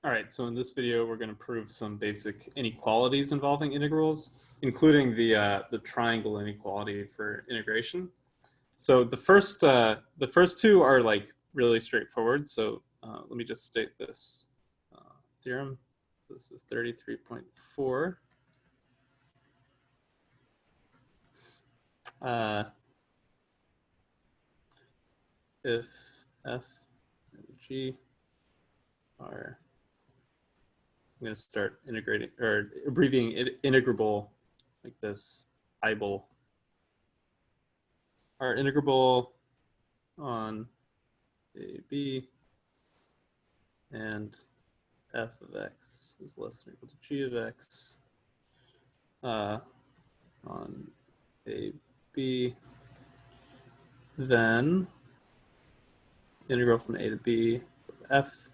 All right, so in this video, we're going to prove some basic inequalities involving integrals, including the triangle inequality for integration. So the first two are like really straightforward. So let me just state this theorem. This is 33.4. If f and g are, I'm going to start integrating or abbreviating integrable like this, IBLE, are integrable on AB and f of x is less than or equal to g of x on AB, then integral from a to b of f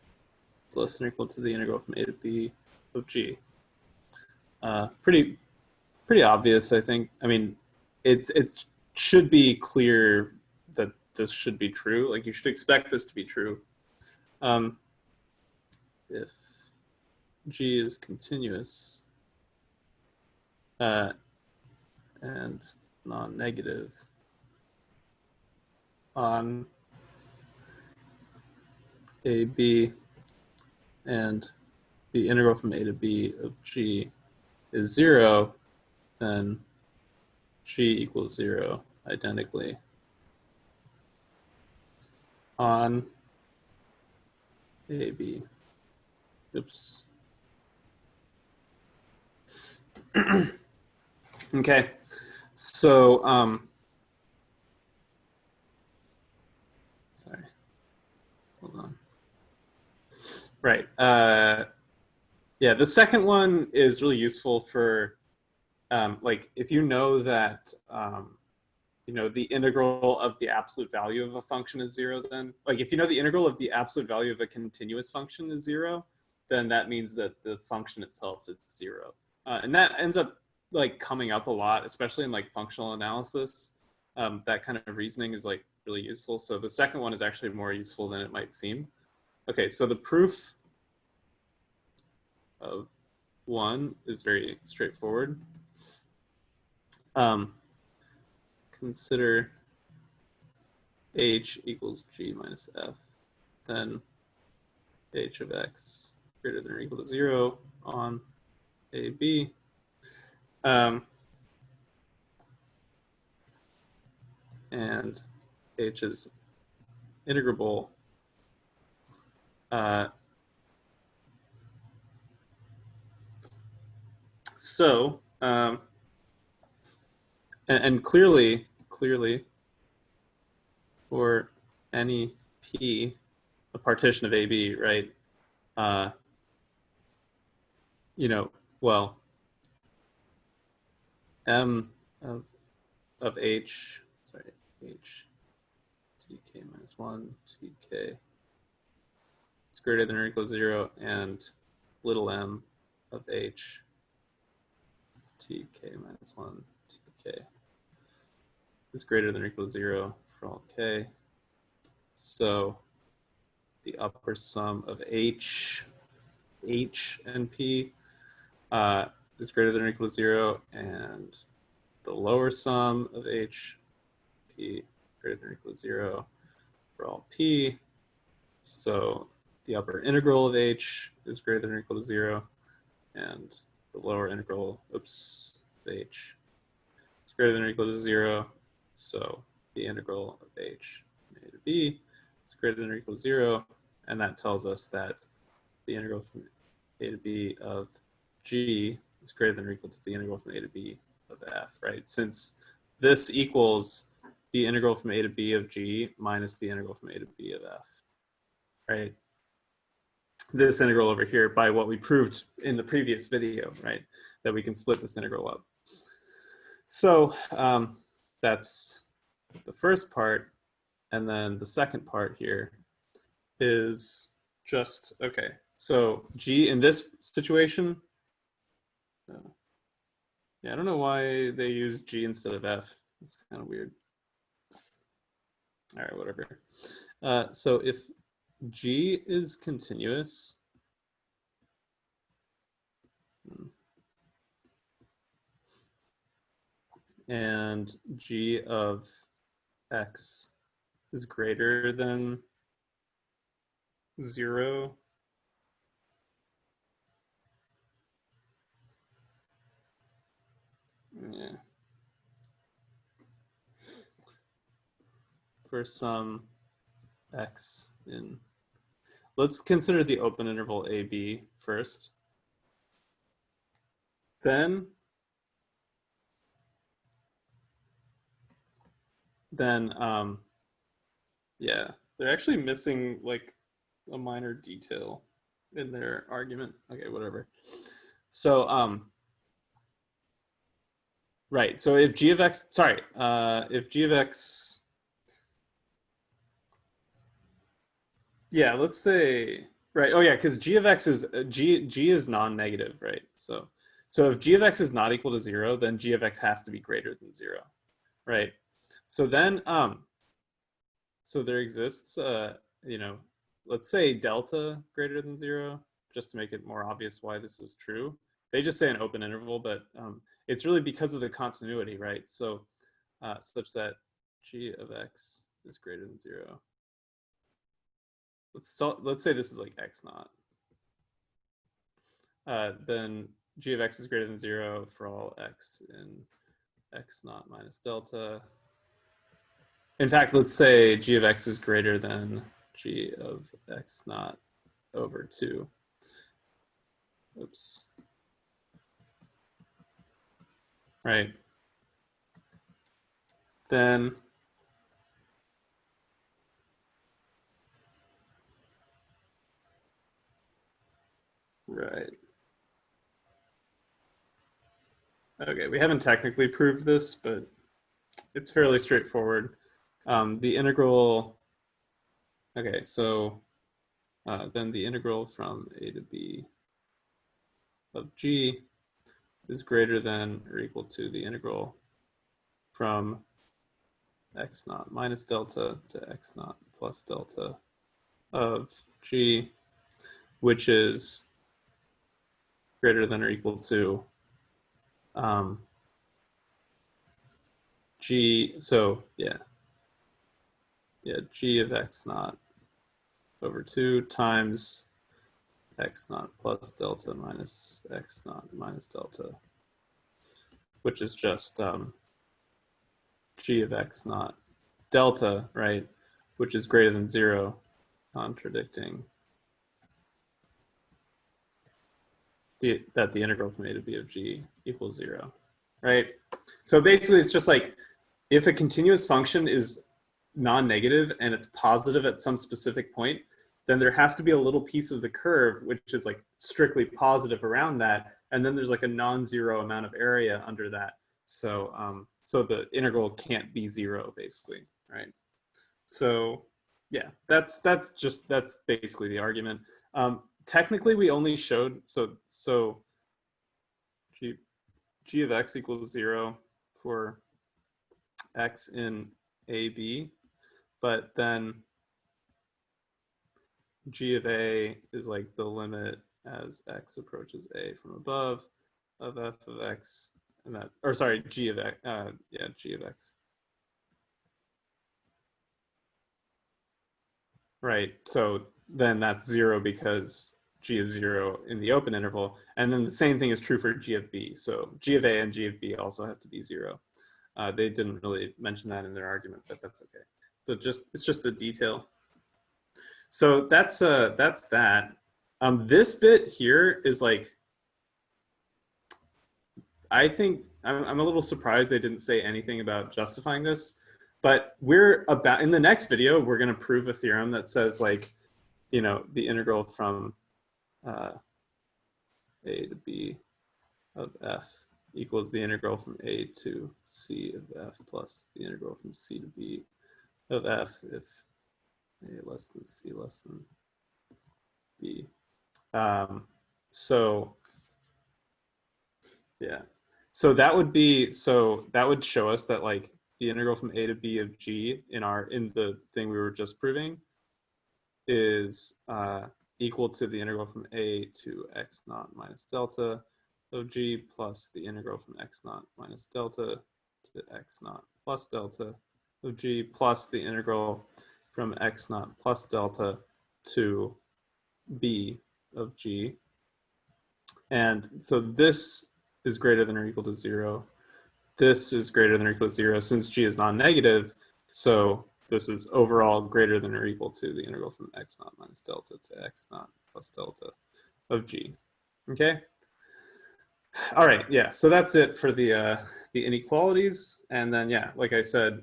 is less than or equal to the integral from a to b of g. Pretty obvious, I think. I mean, it should be clear that this should be true. Like, you should expect this to be true. If g is continuous and non-negative on AB and the integral from a to b of g is 0, then g equals 0 identically on AB. Oops. Okay, so sorry, hold on. Right. Yeah, the second one is really useful for like if you know that the integral of the absolute value of a function is 0, then like if you know the integral of the absolute value of a continuous function is 0, then that means that the function itself is 0. And that ends up like coming up a lot, especially in like functional analysis. That kind of reasoning is like really useful. So the second one is actually more useful than it might seem. Okay, so the proof of 1 is very straightforward. Consider h equals g minus f, then h of x greater than or equal to 0 on AB. And h is integrable so and clearly for any p, a partition of AB, right? Well, m of h, sorry, h tk minus 1 tk is greater than or equal to 0, and little m of h tk minus 1 tk is greater than or equal to 0 for all k. So the upper sum of h and p is greater than or equal to 0, and the lower sum of h, p greater than or equal to 0 for all p. So the upper integral of h is greater than or equal to 0, and the lower integral, of h is greater than or equal to 0. So the integral of h from a to b is greater than or equal to 0, and that tells us that the integral from a to b of g is greater than or equal to the integral from a to b of f, right? Since this equals the integral from a to b of g minus the integral from a to b of f, right? This integral over here by what we proved in the previous video, right? That we can split this integral up. So that's the first part. And then the second part here is just, okay, so g in this situation, yeah, I don't know why they use g instead of f. It's kind of weird. All right, whatever. So if g is continuous, and g of x is greater than 0, yeah, for some x in, let's consider the open interval AB first. Then yeah, they're actually missing like a minor detail in their argument. Okay, whatever. So right. So if g of x, sorry, if g of x, yeah, let's say, right. Oh yeah, because g of x is g is non-negative, right? So if g of x is not equal to 0, then g of x has to be greater than 0, right? So then so there exists you know, let's say delta greater than 0, just to make it more obvious why this is true. They just say an open interval, but it's really because of the continuity, right? So such that g of x is greater than 0. Let's say this is like x naught. Then g of x is greater than 0 for all x in x naught minus delta. In fact, let's say g of x is greater than g of x naught over 2. Oops. Right. Then right. Okay, we haven't technically proved this, but it's fairly straightforward. The integral, okay, so then the integral from a to b of g is greater than or equal to the integral from x naught minus delta to x naught plus delta of g, which is greater than or equal to g, so yeah, g of x naught over 2 times x naught plus delta minus x naught minus delta, which is just g of x naught delta, right, which is greater than 0, contradicting that the integral from a to b of g equals 0, right? So basically it's just like if a continuous function is non-negative and it's positive at some specific point, then there has to be a little piece of the curve which is like strictly positive around that, and then there's like a non-zero amount of area under that. So so the integral can't be 0 basically, right? So yeah, that's basically the argument. Technically, we only showed so g of x equals 0 for x in a b, but then g of a is like the limit as x approaches a from above of f of x, and that, or sorry, g of x, yeah, g of x. Right. So then that's 0 because g is 0 in the open interval. And then the same thing is true for g of b. So g of a and g of b also have to be 0. They didn't really mention that in their argument, but that's okay. So it's just a detail. So that's that. This bit here is like, I think I'm a little surprised they didn't say anything about justifying this, but we're about, in the next video, we're going to prove a theorem that says like, you know, the integral from a to b of f equals the integral from a to c of f plus the integral from c to b of f if a less than c less than b. So yeah, so that would be, so that would show us that like the integral from a to b of g in the thing we were just proving is equal to the integral from a to x naught minus delta of g plus the integral from x naught minus delta to x naught plus delta of g plus the integral from x naught plus delta to b of g. And so this is greater than or equal to 0. This is greater than or equal to 0 since g is non-negative. So this is overall greater than or equal to the integral from x naught minus delta to x naught plus delta of g. Okay. All right. Yeah. So that's it for the inequalities. And then, yeah, like I said,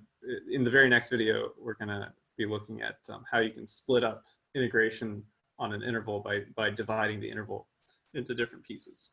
in the very next video, we're going to be looking at how you can split up integration on an interval by dividing the interval into different pieces.